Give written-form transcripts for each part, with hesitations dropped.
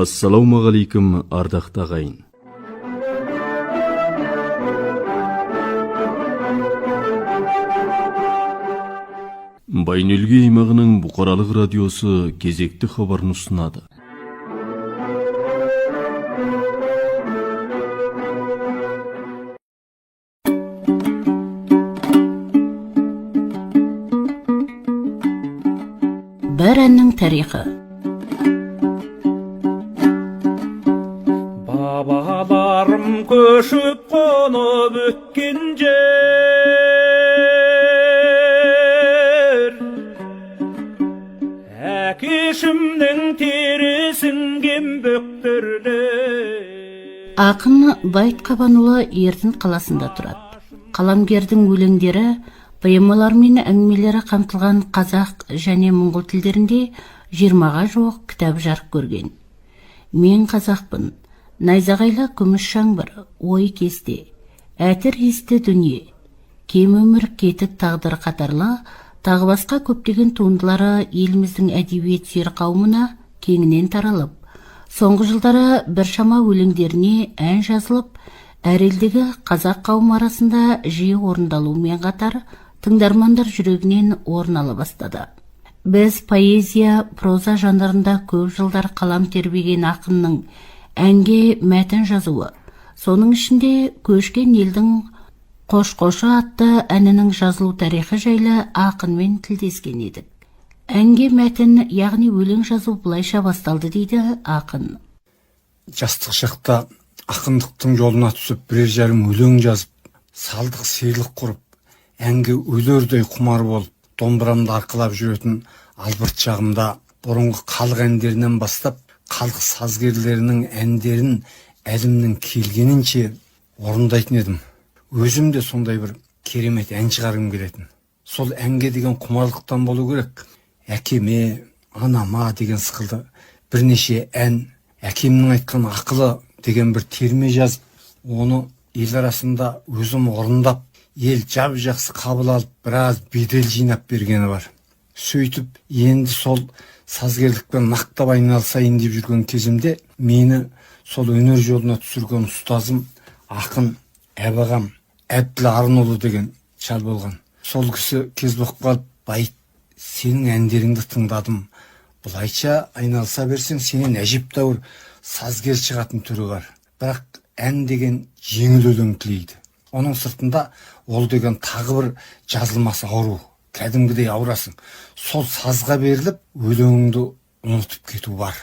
Ассалаумағалейкум, ардақты ағайын. Байнөлге аймағының бұқаралық радиосы кезекті хабарын ұсынады. Бір әннің тарихы. Бабаларым көшіп қонып өткен жер, әкешімнің терісін кембөктірді. Ақын Байт Қабанұлы Ердін қаласында тұрады. Қаламгердің өлеңдері, поэмалар мен әңгімелері қамтылған қазақ және моңғол тілдерінде 20-ға жуық кітап жарық көрген. Мен қазақпын, найзағайлы күміс жаңбыр, ой кесте, әтір есті дүние, кем өмір кетік тағдыр қатарлы, тағы басқа көптеген туындылары еліміздің әдебиет сүйер қауымына кеңінен таралып, соңғы жылдары біршама өлеңдеріне ән жазылып, әр елдегі қазақ қауым арасында жиі орындалуымен қатар, тыңдармандар жүрегінен орын ала бастады. Біз поэзия, проза жанрында көп жылдар қалам тербеген ақынның әнге мәтін жазуы, соның ішінде көшкен елдің қош-қошы атты әнінің жазылу тарихы жайлы ақынмен тілдескен едік. Әнге мәтін, яғни өлең жазу бұлайша басталды дейді ақын. Жастық шақта ақындықтың жолына түсіп, бірер жарым өлең жазып, салдық сыйлық құрып, әнге өлердей құмар болып, домбырамды арқылап жүретін албырт шағымда бұрынғы халық әндерінен бастап, халық сазгерлерінің әндерін әлімнің келгенінше орындайтын едім. Өзім де сондай бір керемет ән шығарғым келетін. Сол әнге деген құмарлықтан болу керек. Әкеме, анама деген сықылды бірнеше ән, әкемнің айтқан ақылы деген бір терме жазып, оны ел арасында өзім орындап, ел жап-жақсы қабыл алып, біраз бедел жинап бергені бар. Сөйтіп, енді сол сазгерлікпен нақтап айналысайын деп жүрген кезімде, мені сол өнер жолына түсірген ұстазым ақын Әбағам Әбділ Арынұлы деген шал болған. Сол кісі кез болып қалып, Байт, сенің әндеріңді тыңдадым. Бұлайша айналыса берсең, сенен әжептәуір сазгер шығатын түрі бар. Бірақ ән деген жеңіл өлең тілейді. Оның сыртында ол деген тағы бір жазылмас ауру, кәдімгідей аурасың. Сол сазға беріліп, өлеңіңді ұмытып кету бар.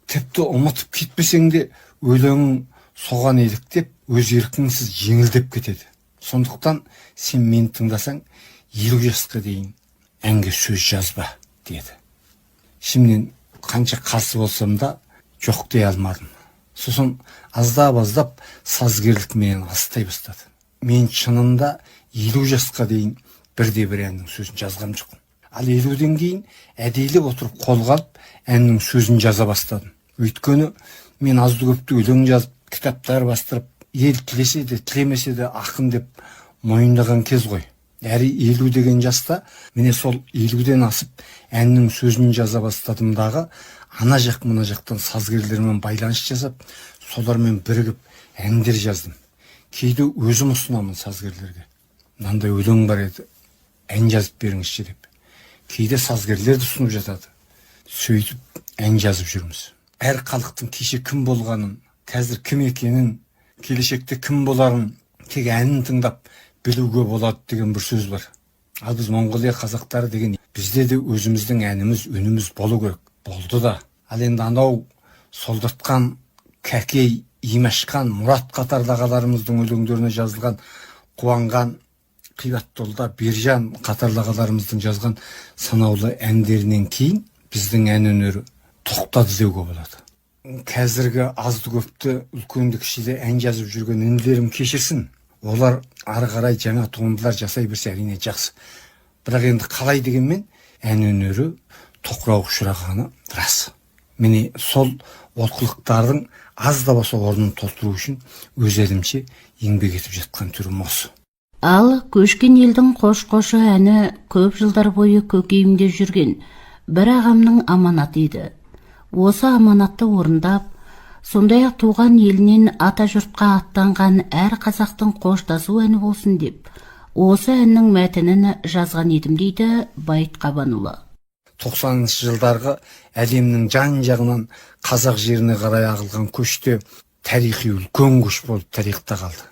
Тіпті ұмытып кетпесең де, өлеңің соған еліктеп, өз еркіңсіз жеңілдеп кетеді. Сондықтан сен мені тыңдасаң, 50 жасқа дейін әнге сөз жазба, деді. Шынымен қанша қарсы болсам да жоқ дей алмадым. Сосын аздап сазгерлік менен астай бастады. Мен шынында 50 жасқа дейін бірде-бір әннің сөзін жазғам жоқ. Ал 50-ден кейін әдейлеп отырып қолға алып, әннің сөзін жаза бастадым. Өйткені мен азды-көпті өлең жазып, кітаптар бастырып, ел тілесе де, тілемесе де ақын деп мойындаған кез ғой. Әрі 50 деген жаста, міне сол 50-ден асып, әннің сөзін жаза бастадымдағы, ана жақ мына жақтан сазгерлермен байланыс жасап, солармен бірігіп әндер жаздым. Кейде өзім ұсынамын сазгерлерге. Мынандай өлең бар еді, ән жазып беріңізші деп. Кейде сазгерлерді ұсынып жатады. Сөйтіп ән жазып жүрміз. Әр халықтың кеше кім болғанын, қазір кім екенін, келешекте кім боларын тек әнін тыңдап білуге болады деген бір сөз бар. Ал біз Монғолия қазақтары деген, бізде де өзіміздің әніміз, үніміз болу керек. Болды да. Ал енді анау Солдатқан, Кәкей, Имашқан, Мұрат қатарлағаларымыздың өлеңдеріне жазылған, Қуанған, Қибаттолда, Бержан қатарлағаларымыздың жазған санаулы әндерінен кейін біздің ән өнері тоқтады деуге болады. Қазіргі азды-көпті, үлкенді-кішіде ән жазып жүрген інілерім кешірсін. Олар ары қарай жаңа туындылар жасай берсе әрине жақсы. Бірақ енді қалай дегенмен ән өнері тоқырауға ұшырағаны рас. Міне сол олқылықтардың аз да болса орнын толтыру үшін өз елімше еңбек етіп жатқан түрім осы. Ал көшкен елдің қош-қошы әні көп жылдар бойы көкейімде жүрген бір ағамның аманаты еді. Осы аманатты орындап, Сондай-ақ туған елінен ата жұртқа аттанған әр қазақтың қоштасу әні болсын деп, осы әннің мәтінін жазған едім дейді Байыт Қабанұлы. 90-шы жылдарғы әлемнің жан-жағынан қазақ жеріне қарай ағылған көште тарихи үлкен көш болып тарихта қалды.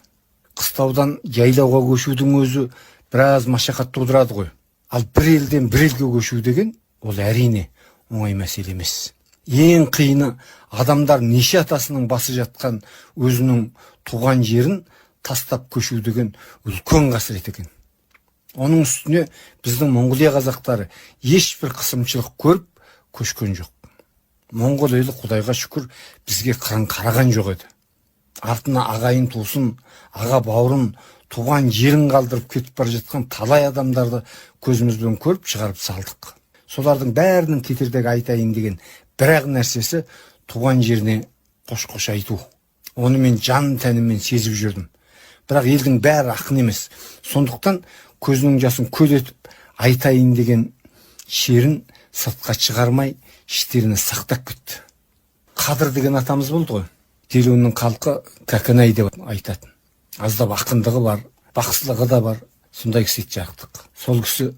Қыстаудан жайлауға көшудің өзі біраз машақат тудырады ғой. Ал бір елден бір елге көшу деген ол әрине оңай мәселе емес. Ең қиыны адамдар неше атасының басы жатқан өзінің туған жерін тастап көшу деген үлкен қасірет екен. Оның үстіне біздің Монғолия қазақтары ешбір қысымшылық көріп көшкен жоқ. Монғол елі Құдайға шүкір бізге қырын қараған жоқ еді. Артына ағайын тусын, аға бауырын, туған жерін қалдырып кетіп бара жатқан талай адамдарды көзімізбен көріп шығарып салдық. Солардың бәрінің кетердегі айтайын деген бір-ақ нәрсесі туған жеріне қош-қош айту. Оны мен жан тәніммен сезіп жүрдім. Бірақ елдің бәрі ақын емес. Сондықтан көзінің жасын көл етіп айтайын деген шерін сыртқа шығармай іштеріне сақтап кетті. Қадыр деген атамыз болды ғой. Дереуінің халқы Кәкінай деп айтатын. Аздап ақындығы бар, бақсылығы да бар. Сондай кісі жақтық. Сол кісі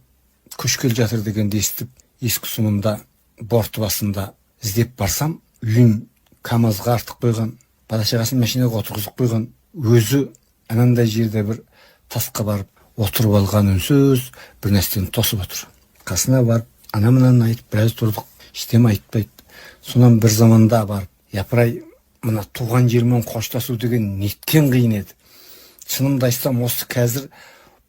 көшкел жатыр дегенді естіп, ескі сұмында борты басында іздеп барсам, үйін КамАЗға артық қойған, бала-шағасын машинаға отырғызып қойған, өзі анандай жерде бір тасқа барып отырып алған үнсіз бір нәрсені тосып отыр. Қасына барып, ана-мынаны айтып біраз тұрдық, ештеңе айтпайды. Сонан бір заманда барып, япырай, мына туған жермен қоштасу деген неткен қиын еді. Шынымды айтсам, осы қазір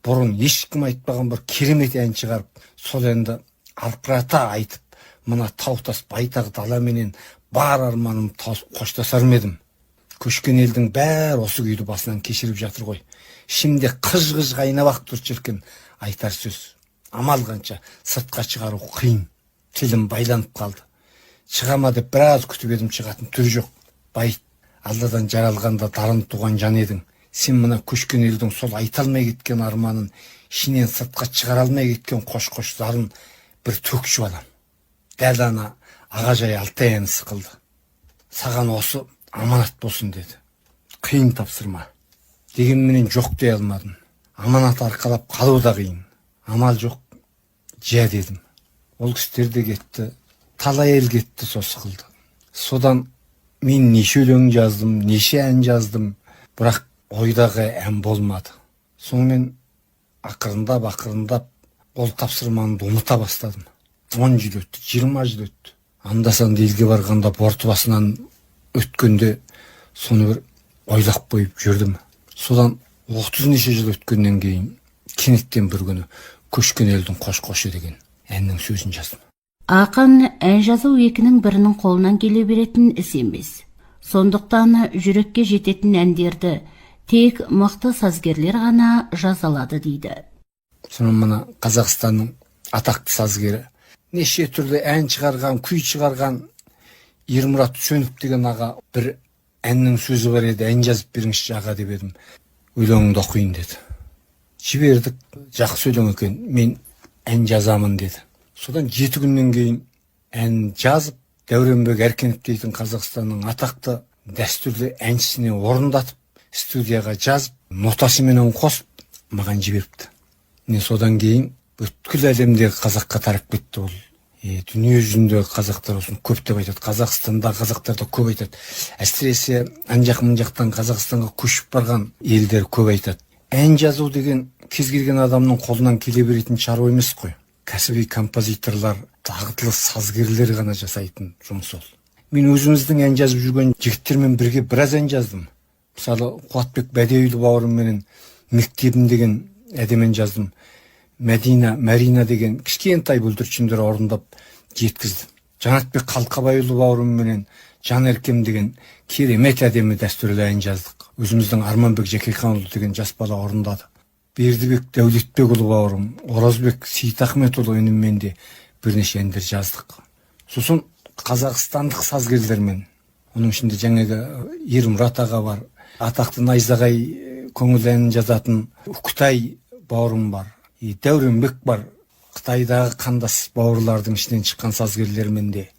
бұрын ешкім айтпаған бір керемет ән шығарып, сол әнді арқырата айтып, мына тау-тас байтақ даламенен бар арманым қоштасар ма едім. Көшкен елдің бәрі осы күйді басынан кешіріп жатыр ғой. Şimdi қыж-қыж қайнап тұр шіркін, айтар сөз. Амал қанша сыртқа шығару қиын. Тілім байланып қалды. Шығама деп біраз күтіп едім, шығатын түр жоқ. Байыт, Алладан жаралғанда дарын туған жан едің. Сен мына көшкен елдің сол айталмай кеткен арманын, ішінен сыртқа шығара алмай кеткен қош-қош зарын бір төкшіп алам. Дәл ана ағажай Алтайын сықылды. Саған осы аманат болсын деді. Қиын тапсырма. Дегенменен жоқ дей алмадым. Аманат арқалап қалу да қиын. Амал жоқ, жә дедім. Ол кісілер де кетті, талай ел кетті сол сықылды. Содан мен неше өлең жаздым, неше ән жаздым, бірақ ойдағы ән болмады. Сонымен ақырындап ол тапсырманы ұмыта бастадым. 10 жыл өтті, 20 жыл өтті. Анда-санда елге барғанда борты басынан өткенде соны бір ойлап қойып жүрдім. Содан 30 неше жыл өткеннен кейін кенеттен бір күні көшкен елдің қош-қошы деген әннің сөзін жаздым. Ақын ән жазу екінің бірінің қолынан келе беретін іс емес. Сондықтан жүрекке жететін әндерді тек мықты сазгерлер ғана жаза алады дейді. Сонан мына Қазақстанның атақты сазгері, неше түрлі ән шығарған, күй шығарған Ермұрат Сөніп деген аға бір әннің сөзі бар еді, ән жазып беріңізші аға деп едім. Өлеңіңді оқиын деді. Жібердік, жақсы өлең екен, мен ән жазамын деді. Содан 7 күннен кейін ән жазып, Дәуренбек Әркенов дейтін Қазақстанның атақты дәстүрлі әншісіне орындатып, студияға жазып, нотасыменен қосып, маған жіберіпті. Содан кейін бүткіл әлемдегі қазаққа тарап кетті ол. Дүние жүзіндегі қазақтар осыны көп деп айтады. Қазақстанда қазақтарды көп айтады. Әсіресе ан-жақ жақтан Қазақстанға көшіп барған елдер көп айтады. Ән жазу деген кез келген адамның қолынан келе беретін шаруа емес қой. Кәсіби композиторлар, дағдылы сазгерлер ғана жасайтын жұмыс ол. Мен өзіміздің ән жазып жүрген жігіттермен бірге біраз ән жаздым. Мысалы, Қуатбек Бәдеуілі бауырымменен Мектебім деген әдемен жаздым. Мәдина, Марина деген кішкентай бүлдіршіндер орындап жеткіздім. Жанатбек Қалқабайұлы бауырымменен Жан Еркем деген керемет әдемі дәстүрлі ән жаздық. Өзіміздің Арманбек Жекейханұлы деген жас бала орындады. Бердібек Дәулетбекұлы бауырым, Оразбек Сейтахметұлы үніммен де бірнеше әндер жаздық. Сосын қазақстандық сазгерлермен, оның ішінде жаңағы Ермұрат аға бар, атақты Найзағай көңіл әнін жазатын Үкітай бауырым бар, Дәуренбек бар. Қытайдағы қандас бауырлардың ішінен шыққан сазгерлермен де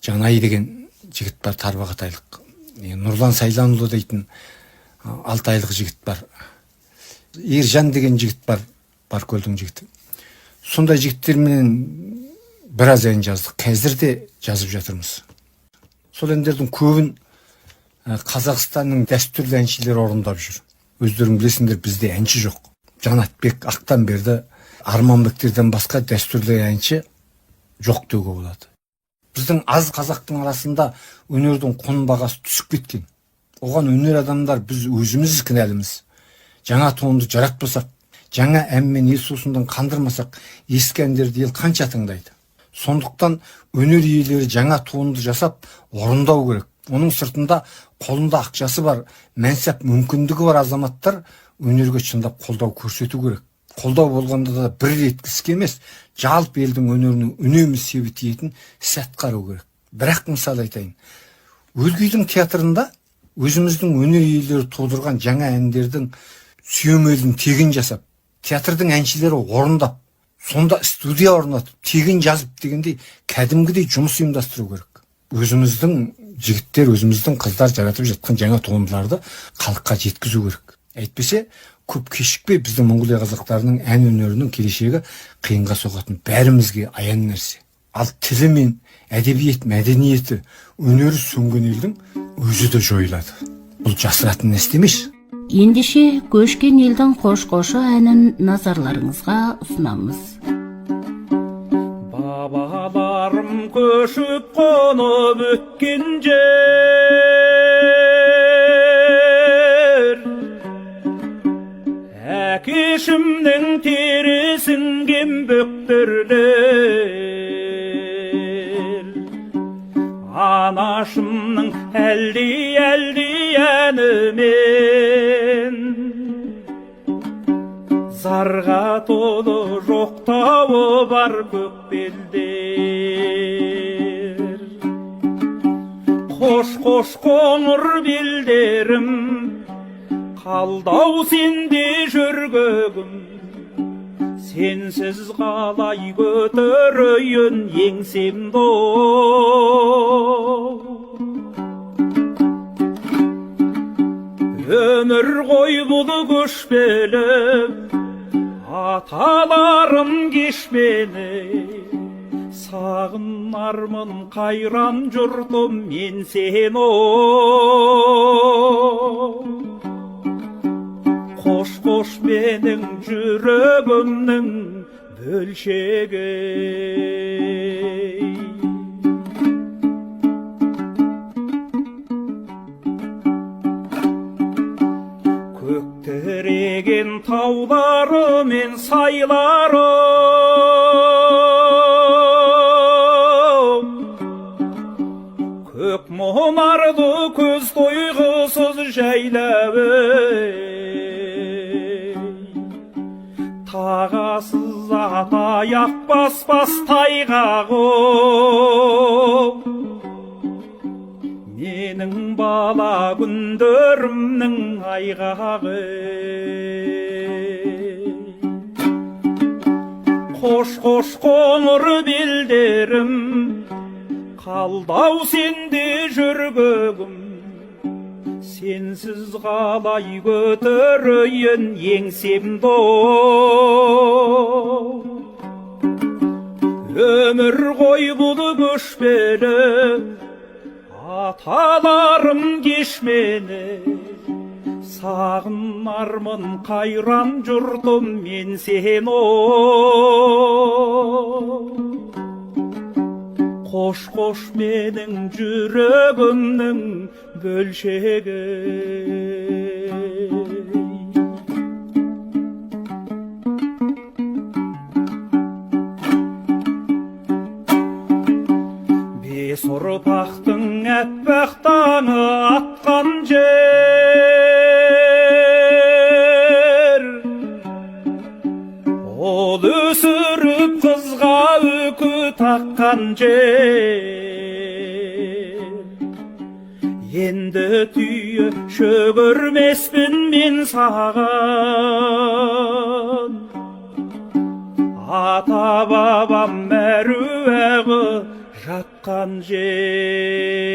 Жанай деген жігіт бар, тарбағатайлық. Нұрлан Сайланұлы дейтін 6 айлық жігіт бар. Ержан деген жігіт бар, Баркөлдің жігіті. Сондай жігіттермен біраз ән жаздық. Қазір де жазып жатырмыз. Сол әндердің көбін Қазақстанның дәстүрлі әншілері орындап жүр. Өздерің білесіңдер, бізде әнші жоқ. Жанатбек, Ақтанберді, Арманбектерден басқа дәстүрлі әнші жоқ деуге болады. Біздің аз қазақтың арасында өнердің құн бағасы түсіп кеткен. Оған өнер адамдар біз өзіміз кінәліміз. Жаңа туынды жаратпасақ, жаңа әнмен ел сусындын қандырмасақ, ескі әндерді ел қанша тыңдайды. Сондықтан өнер иелері жаңа туынды жасап, орындау керек. Оның сыртында қолында ақшасы бар, мәнсап мүмкіндігі бар азаматтар өнерге шындап қолдау көрсету керек. Қолдау болғанда да бір рет іске емес, жалпы елдің өнерінің үнемі себі тиетін іс атқару керек. Бірақ мысал айтайын, Өлгейдің театрында өзіміздің өнер иелері тудырған жаңа әндердің сүйемелін тегін жасап, театрдың әншілері орындап, сонда студия орнатып, тегін жазып дегендей кәдімгідей жұмыс ұйымдастыру керек. Өзіміздің жігіттер, өзіміздің қыздар жаратып жатқан жаңа туындыларды халыққа жеткізу керек. Әйтпесе, көп кешікпей біздің Монғолия қазақтарының ән өнерінің келешегі қиынға соғатын, бәрімізге аян нәрсе. Ал тілі мен әдебиет, мәдениеті, өнері сөнген елдің өзі де жойылады. Бұл жасыратын нәрсе емес. Ендеше көшкен елдің қош-қошы әнін назарларыңызға ұсынамыз. Бабаларым көшіп қонып өткен жер, әкешімнің терісін бөктірлер, анашымның әлди әнімен зарға толы жоқтауы бар көк белдер. Қош қоңыр белдерім, қалдау сенде жүргөгім, сенсіз қалай көтерейін еңсемді. Өмір ғой бұл көшпелі, аталарым кешмені, сағынармын қайран жұртым мен сені. Қош менің жүрегімнің бөлшегі. Көктіреген таулары мен сайлары, көк мұнарды көз тойғысыз жайлауы, тағасыз атаяқ баспас тайғағы, менің бала күндерімнің айғағы. Қош қоңыр белдерім, қалдау сенде жүргөгім, сенсіз қалай көтерейін еңсемді. Өмір ғой бұл көшпелі, аталарым кешмені, сағынармын қайран жұртым мен сені. Қош менің жүрегімнің бөлшегі. Бес ұрпақтың әппақ таңы атқан жер, ол өсіріп қызға үкі таққан жер. Енді түйе шөгірмеспін мен саған, ата бабам мәруағы жатқан жер.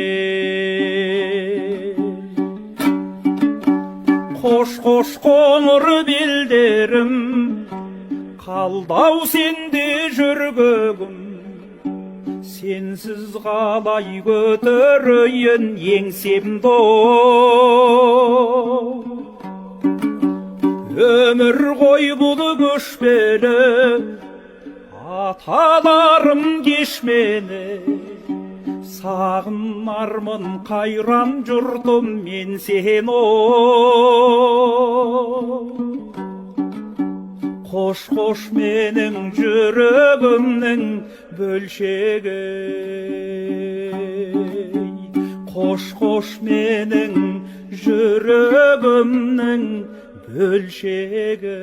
қош қош қоңыр белдерім, қалдау сенде жүргөгім, сенсіз қалай көтерейін еңсемді өмір ғой бұл көшпелі, аталарым кеш мені, сағынармын қайран жұртым мен сені. Қош қош менің жүрегімнің бөлшегі, қош қош менің жүрегімнің бөлшегі.